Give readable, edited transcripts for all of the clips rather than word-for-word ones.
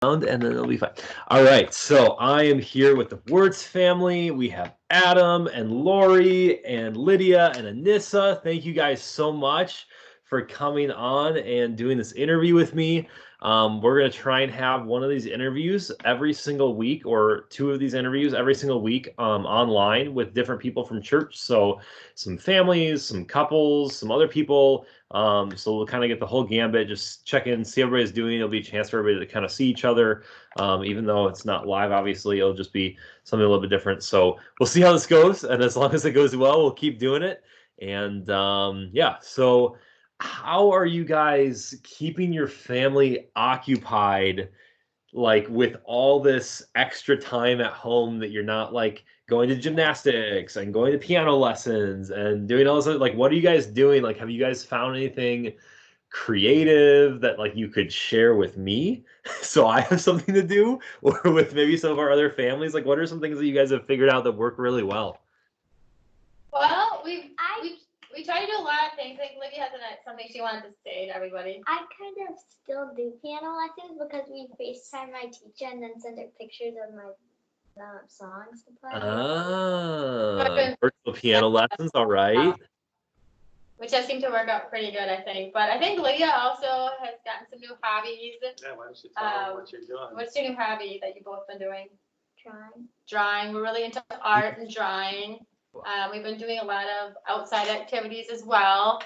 and then it'll be fine. All right, so I am here with the Wirtz family. We have Adam and Lori and Lydia and Anissa. Thank you guys so much for coming on and doing this interview with me. We're going to try and have one of these interviews every single week, or two of these interviews every single week online with different people from church. So some families, some couples, some other people. So we'll kind of get the whole gambit, just check in, see how everybody's doing. It'll be a chance for everybody to kind of see each other. Even though it's not live, obviously, it'll just be something a little bit different. So we'll see how this goes. And as long as it goes well, we'll keep doing it. And yeah, so how are you guys keeping your family occupied, like with all this extra time at home that you're not like going to gymnastics and going to piano lessons and doing all this other, like what are you guys doing? Like have you guys found anything creative that like you could share with me so I have something to do, or with maybe some of our other families? Like what are some things that you guys have figured out that work really well? Well, we try to do a lot of things. I think Lydia has something she wanted to say to everybody. I kind of still do piano lessons because we FaceTime my teacher and then send her pictures of my songs to play. Virtual piano lessons, all right. Which has seemed to work out pretty good, I think. But I think Lydia also has gotten some new hobbies. Yeah, why don't you tell them what you're doing? What's your new hobby that you've both been doing? Drawing. We're really into art and drawing. We've been doing a lot of outside activities as well.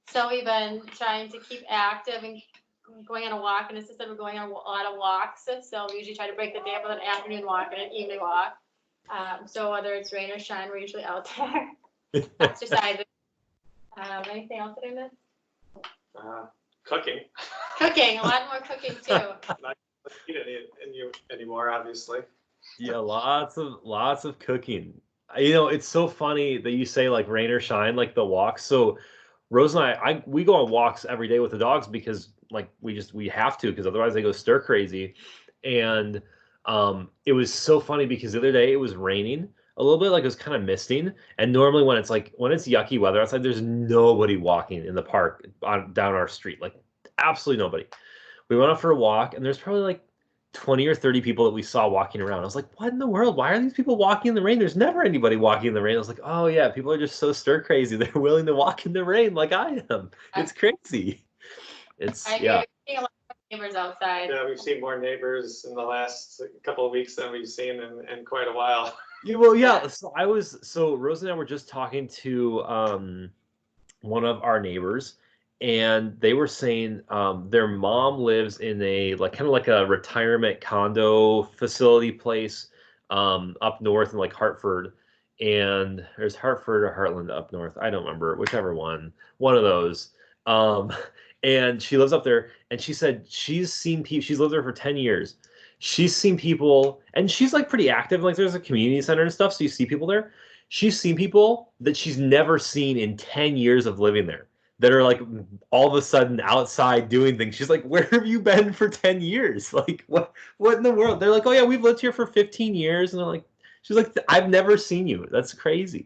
So we've been trying to keep active and going on a walk. And as I said, we're going on a lot of walks. So we usually try to break the day up with an afternoon walk and an evening walk. So whether it's rain or shine, we're usually out there exercising. Anything else that I missed? Cooking. Cooking, a lot more cooking too. Not eat anymore, obviously. Yeah, lots of cooking. You know, it's so funny that you say like rain or shine, like the walks. So Rose and we go on walks every day with the dogs because like we have to, because otherwise they go stir crazy. And it was so funny because the other day it was raining a little bit, like it was kind of misting. And normally when it's yucky weather outside, there's nobody walking in the park down our street, like absolutely nobody. We went out for a walk and there's probably like 20 or 30 people that we saw walking around. I was like, what in the world? Why are these people walking in the rain? There's never anybody walking in the rain. I was like, oh yeah, people are just so stir crazy. They're willing to walk in the rain like I am. It's crazy. Yeah. Seeing a lot of neighbors outside. Yeah, we've seen more neighbors in the last couple of weeks than we've seen in quite a while. Yeah, well, yeah. So Rose and I were just talking to one of our neighbors, and they were saying their mom lives in a kind of like a retirement condo facility place up north in like Hartford, and there's Hartford or Heartland up north. I don't remember, whichever one of those. And she lives up there, and she said she's seen people. She's lived there for 10 years. She's seen people, and she's like pretty active. Like there's a community center and stuff, so you see people there. She's seen people that she's never seen in 10 years of living there that are like all of a sudden outside doing things. She's like, where have you been for 10 years? Like what in the world? They're like, oh yeah, we've lived here for 15 years. And they're like, she's like, I've never seen you. That's crazy.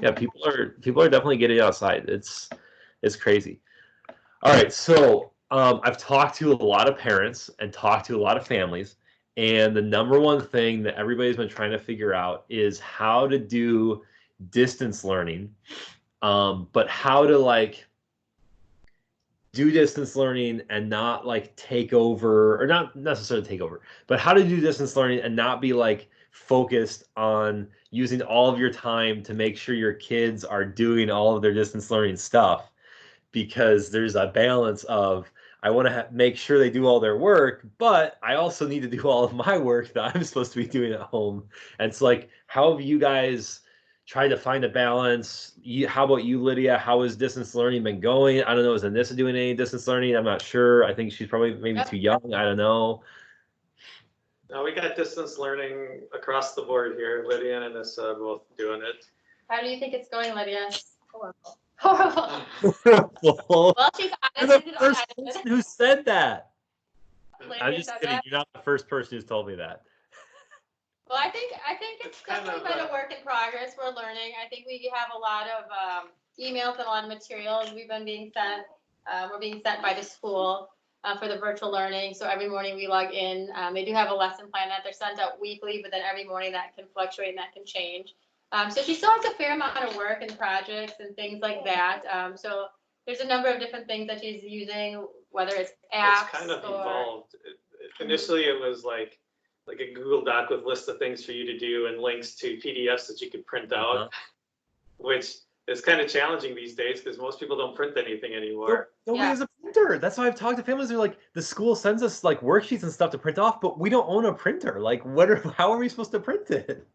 Yeah, people are definitely getting outside. It's crazy. All right, so I've talked to a lot of parents and talked to a lot of families, and the number one thing that everybody's been trying to figure out is how to do distance learning, but how to like do distance learning and not like take over, or not necessarily take over, but how to do distance learning and not be like focused on using all of your time to make sure your kids are doing all of their distance learning stuff. Because there's a balance of, I want to make sure they do all their work, but I also need to do all of my work that I'm supposed to be doing at home. And it's like, how have you guys tried to find a balance? How about you, Lydia? How has distance learning been going? I don't know. Is Anissa doing any distance learning? I'm not sure. I think she's probably maybe too young. I don't know. No, we got distance learning across the board here. Lydia and Anissa both doing it. How do you think it's going, Lydia? Horrible. Well, she's You're honest. the first person who said that. Lydia I'm just said kidding. that. You're not the first person who's told me that. Well, I think it's kind definitely of, been a work in progress. We're learning. I think we have a lot of emails and a lot of materials we've been being sent. We're being sent by the school. for the virtual learning. So every morning we log in. They do have a lesson plan that they're sent out weekly, but then every morning that can fluctuate and that can change. So she still has a fair amount of work and projects and things like that. So there's a number of different things that she's using, whether it's apps. It's kind of or, evolved. Initially, it was like a Google Doc with lists of things for you to do and links to PDFs that you could print out, which is kind of challenging these days because most people don't print anything anymore. Nobody has a printer. That's why I've talked to families. They're like, the school sends us like worksheets and stuff to print off, but we don't own a printer. Like, how are we supposed to print it?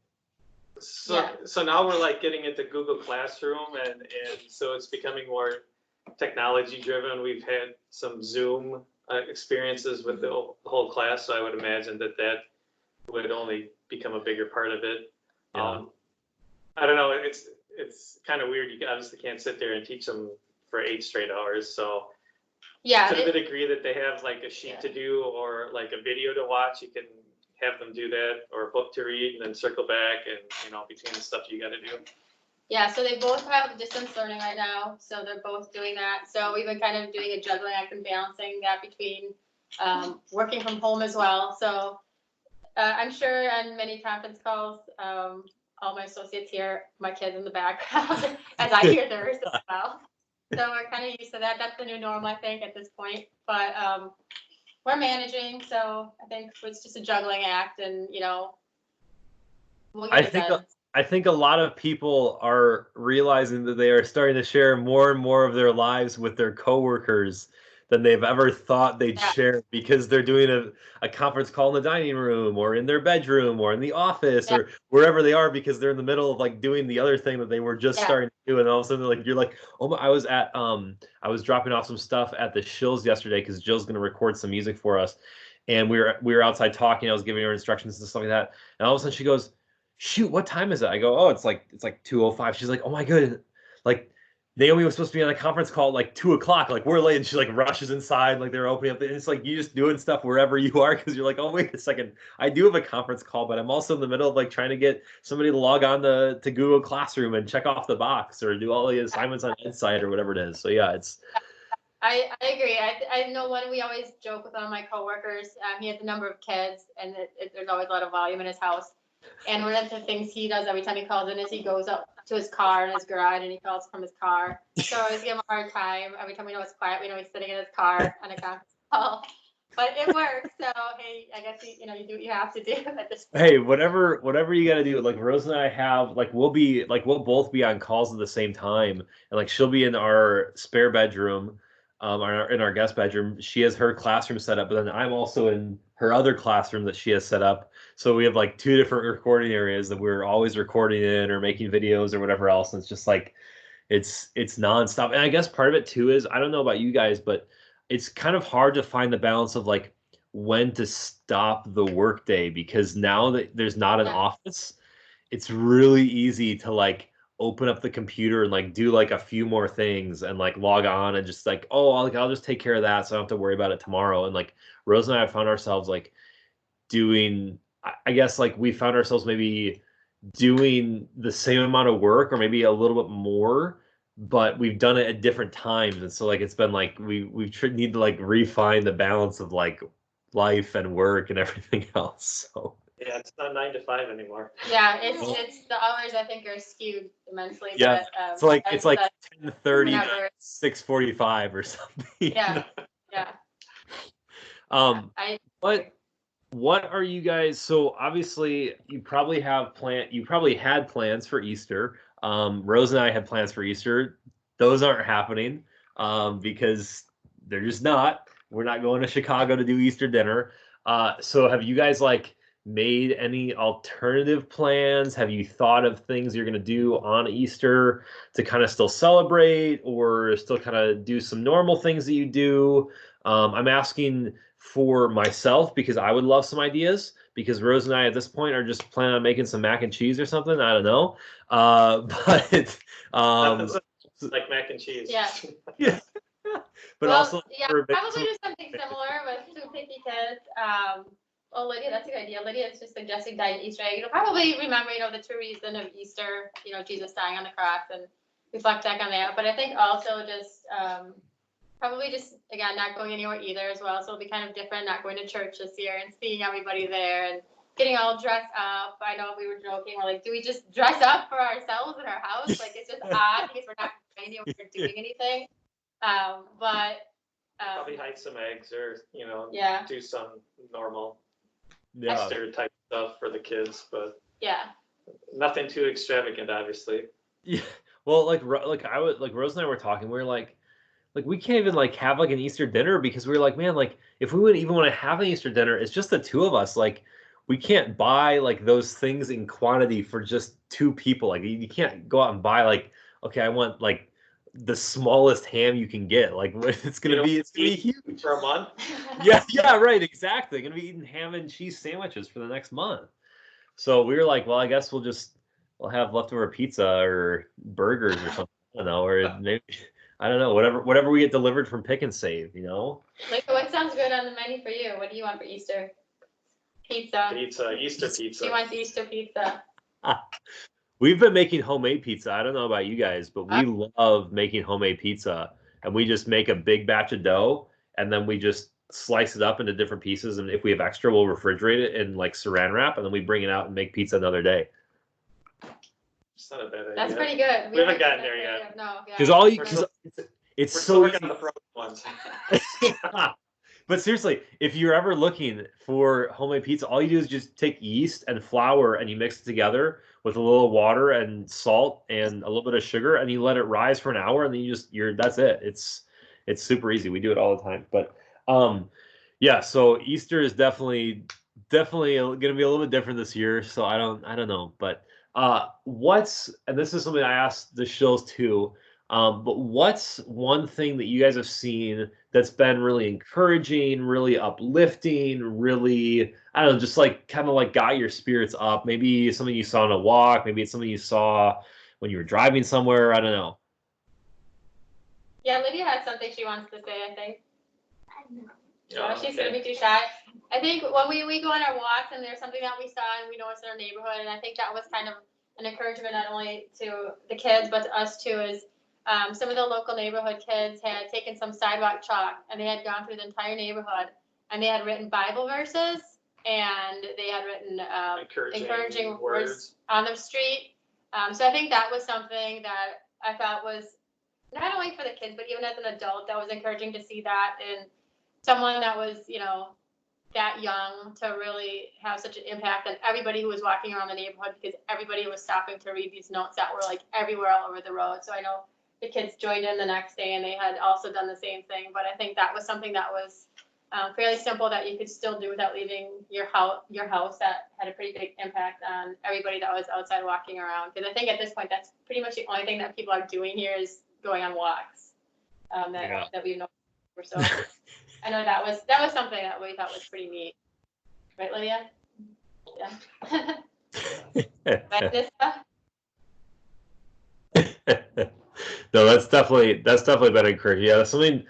So now we're like getting into Google Classroom, and so it's becoming more technology driven. We've had some Zoom experiences with the whole class, so I would imagine that would only become a bigger part of it. Yeah. I don't know. It's kind of weird. You obviously can't sit there and teach them for 8 straight hours. So to the degree that they have like a sheet to do or like a video to watch, you can have them do that, or a book to read, and then circle back and between the stuff you got to do. Yeah, so they both have distance learning right now, so they're both doing that. So we've been kind of doing a juggling act and balancing that between working from home as well. So I'm sure on many conference calls, all my associates hear my kids in the background as I hear theirs as well. So we're kind of used to that. That's the new normal, I think, at this point. But we're managing, so I think it's just a juggling act, and we'll get it done. I think a lot of people are realizing that they are starting to share more and more of their lives with their coworkers than they've ever thought they'd share, because they're doing a conference call in the dining room or in their bedroom or in the office or wherever they are, because they're in the middle of like doing the other thing that they were just starting to do. And all of a sudden like, you're like, oh my, I was dropping off some stuff at the Shills yesterday because Jill's going to record some music for us. And we were outside talking. I was giving her instructions and stuff like that. And all of a sudden she goes, shoot, what time is it? I go, oh, it's like 2:05. She's like, oh my god, like Naomi was supposed to be on a conference call at like 2:00. Like, we're late. And she like rushes inside, like they're opening up. And it's like, you just doing stuff wherever you are, because you're like, oh, wait a second. I do have a conference call, but I'm also in the middle of like trying to get somebody to log on to Google Classroom and check off the box or do all the assignments on Insight or whatever it is. So yeah, it's. I agree. I know when we always joke with one of my coworkers, he has a number of kids, and there's always a lot of volume in his house. And one of the things he does every time he calls in is he goes up to his car in his garage and he calls from his car. So I always give him a hard time. Every time we know it's quiet, we know he's sitting in his car on a conference call. But it works. So hey, I guess you do what you have to do at this point. Hey, whatever you got to do. Like Rose and I have we'll both be on calls at the same time, and like she'll be in our spare bedroom, in our guest bedroom. She has her classroom set up, but then I'm also in her other classroom that she has set up. So we have like 2 different recording areas that we're always recording in or making videos or whatever else. And it's just like, it's nonstop. And I guess part of it too is, I don't know about you guys, but it's kind of hard to find the balance of like when to stop the workday, because now that there's not an office, it's really easy to like open up the computer and like do like a few more things and like log on and just like, oh, I'll just take care of that, so I don't have to worry about it tomorrow. And like Rose and I have found ourselves like doing, I guess like we found ourselves maybe doing the same amount of work or maybe a little bit more, but we've done it at different times. And so like it's been like we need to like refine the balance of like life and work and everything else. So yeah, it's not 9 to 5 anymore. Yeah, it's the hours I think are skewed immensely. Yeah, but, it's like 10:30 to 6:45 or something. Yeah. What are you guys? So obviously you probably had plans for Easter. Rose and I had plans for Easter. Those aren't happening because they're just not. We're not going to Chicago to do Easter dinner. So have you guys like made any alternative plans? Have you thought of things you're going to do on Easter to kind of still celebrate or still kind of do some normal things that you do? I'm asking for myself because I would love some ideas, because Rose and I at this point are just planning on making some mac and cheese or something. I don't know. But like mac and cheese. Yeah. Yeah. But also probably do something similar with 2 picky kids. Oh, Lydia, that's a good idea. Lydia is just suggesting dying Easter egg. Probably remember, the true reason of Easter, Jesus dying on the cross, and reflect back on that. But I think also just Probably just, again, not going anywhere either as well. So it'll be kind of different, not going to church this year and seeing everybody there and getting all dressed up. I know we were joking. We're like, do we just dress up for ourselves in our house? Like, it's just odd because we're not going anywhere or doing anything. Probably hide some eggs or, yeah. do some normal Yeah. stereotype stuff for the kids, but yeah, nothing too extravagant, obviously. Yeah. Well, like Rose and I were talking. We were like we can't even like have like an Easter dinner because we were like, man, like if we would even want to have an Easter dinner, it's just the two of us. Like we can't buy like those things in quantity for just two people. Like you can't go out and buy like, okay, I want like the smallest ham you can get. Like it's gonna be huge for a month. Yeah, right, exactly. Gonna be eating ham and cheese sandwiches for the next month. So we were like, well, I guess we'll have leftover pizza or burgers or something. I don't know, or maybe I don't know, whatever we get delivered from Pick and Save, Like, what sounds good on the menu for you? What do you want for Easter? Pizza. Easter pizza. She wants Easter pizza. We've been making homemade pizza. I don't know about you guys, but we love making homemade pizza. And we just make a big batch of dough, and then we just slice it up into different pieces. And if we have extra, we'll refrigerate it in like saran wrap, and then we bring it out and make pizza another day. It's not a bad idea. That's pretty good. We haven't gotten there yet. No. Because it's so easy. The frozen ones. But seriously, if you're ever looking for homemade pizza, all you do is just take yeast and flour and you mix it together with a little water and salt and a little bit of sugar, and you let it rise for an hour, and then that's it. It's super easy. We do it all the time. But yeah, so Easter is definitely going to be a little bit different this year. So I don't know, but and this is something I asked the Shills too. But what's one thing that you guys have seen that's been really encouraging, really uplifting, really, I don't know, just like kind of like got your spirits up? Maybe something you saw on a walk, maybe it's something you saw when you were driving somewhere. I don't know. Yeah, Lydia has something she wants to say, I think. She's going to be too shy. I think when we go on our walks and there's something that we saw and we noticed in our neighborhood, and I think that was kind of an encouragement not only to the kids but to us too, is some of the local neighborhood kids had taken some sidewalk chalk and they had gone through the entire neighborhood and they had written Bible verses and they had written encouraging words on the street. So I think that was something that I thought was not only for the kids, but even as an adult, that was encouraging to see that in someone that was, that young to really have such an impact on everybody who was walking around the neighborhood, because everybody was stopping to read these notes that were like everywhere all over the road. So I know the kids joined in the next day and they had also done the same thing. But I think that was something that was fairly simple that you could still do without leaving your house. That had a pretty big impact on everybody that was outside walking around. Because I think at this point, that's pretty much the only thing that people are doing here is going on walks that we've known for. So I know that was something that we thought was pretty neat. Right, Lydia? Yeah. No, that's definitely been encouraging. Yeah, that's something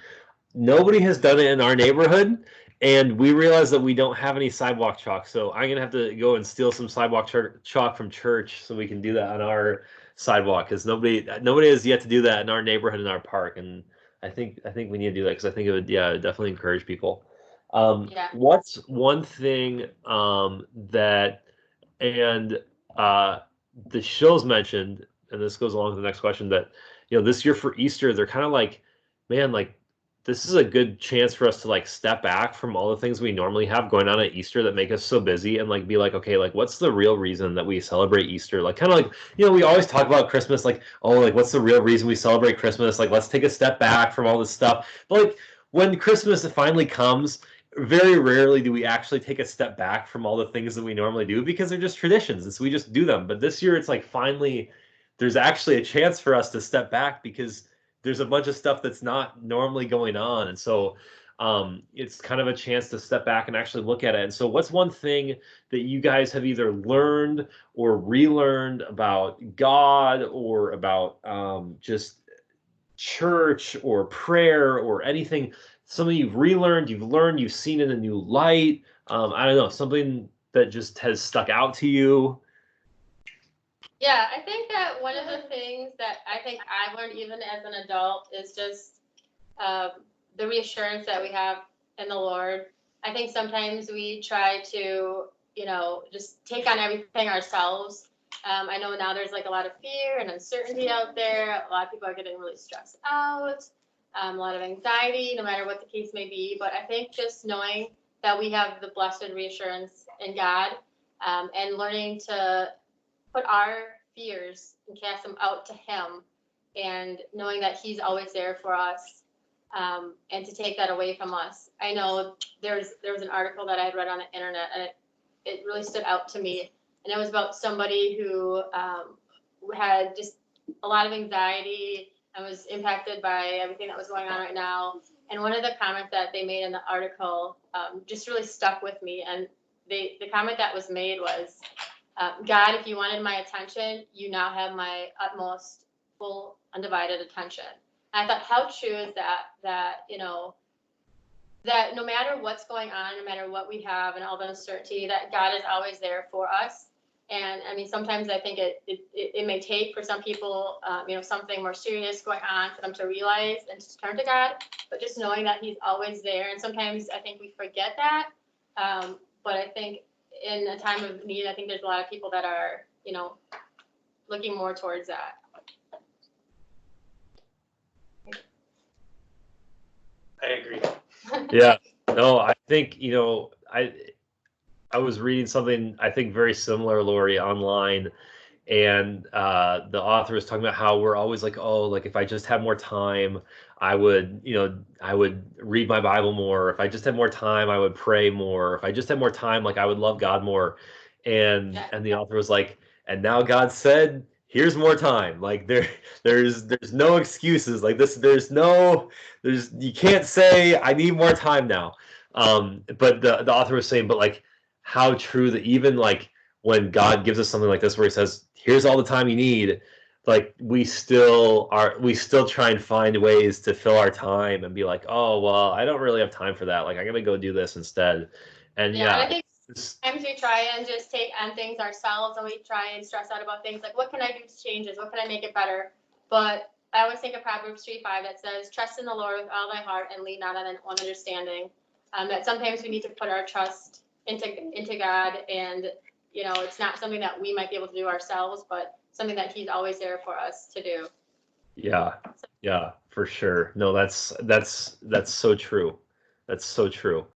nobody has done it in our neighborhood, and we realize that we don't have any sidewalk chalk. So I'm gonna have to go and steal some sidewalk chalk from church so we can do that on our sidewalk, because nobody has yet to do that in our neighborhood, in our park, and I think we need to do that because I think it would definitely encourage people. What's one thing that the Shills mentioned, and this goes along to the next question, that this year for Easter they're kind of like, man, like this is a good chance for us to like step back from all the things we normally have going on at Easter that make us so busy, and like be like, okay, like what's the real reason that we celebrate Easter? Like kind of like, we always talk about Christmas, like, oh, like what's the real reason we celebrate Christmas? Like let's take a step back from all this stuff. But like when Christmas finally comes, very rarely do we actually take a step back from all the things that we normally do, because they're just traditions and so we just do them. But this year it's like finally there's actually a chance for us to step back because there's a bunch of stuff that's not normally going on. And so it's kind of a chance to step back and actually look at it. And so what's one thing that you guys have either learned or relearned about God or about just church or prayer or anything, something you've relearned, you've seen in a new light? I don't know, something that just has stuck out to you? Yeah, I think that one of the things that I think I've learned even as an adult is just the reassurance that we have in the Lord. I think sometimes we try to, just take on everything ourselves. I know now there's like a lot of fear and uncertainty out there. A lot of people are getting really stressed out, a lot of anxiety, no matter what the case may be. But I think just knowing that we have the blessed reassurance in God, and learning to put our fears and cast them out to Him, and knowing that He's always there for us, and to take that away from us. I know there was an article that I had read on the internet, and it really stood out to me. And it was about somebody who had just a lot of anxiety and was impacted by everything that was going on right now. And one of the comments that they made in the article just really stuck with me. And the comment that was made was, God, if you wanted my attention, you now have my utmost, full, undivided attention. And I thought, how true is that, that no matter what's going on, no matter what we have and all the uncertainty, that God is always there for us. And I mean, sometimes I think it may take for some people, something more serious going on for them to realize and to turn to God, but just knowing that He's always there. And sometimes I think we forget that. But I think in a time of need, I think there's a lot of people that are, looking more towards that. I agree. Yeah, no, I think, I was reading something, I think very similar, Lori, online, and the author was talking about how we're always like, oh, like if I just had more time, I would read my Bible more. If I just had more time, I would pray more. If I just had more time, like I would love God more. And the author was like, and now God said, here's more time. Like there's no excuses. Like you can't say I need more time now. But the author was saying, but like how true that even like when God gives us something like this where He says, here's all the time you need, like we still try and find ways to fill our time and be like, oh well, I don't really have time for that, like I'm gonna go do this instead. And And I think sometimes we try and just take on things ourselves, and we try and stress out about things like, what can I do to change this? What can I make it better? But I always think of Proverbs 3:5 that says, trust in the Lord with all thy heart and lean not on thine own understanding. That sometimes we need to put our trust into God, and it's not something that we might be able to do ourselves, but something that He's always there for us to do. Yeah, for sure. No, that's so true. That's so true.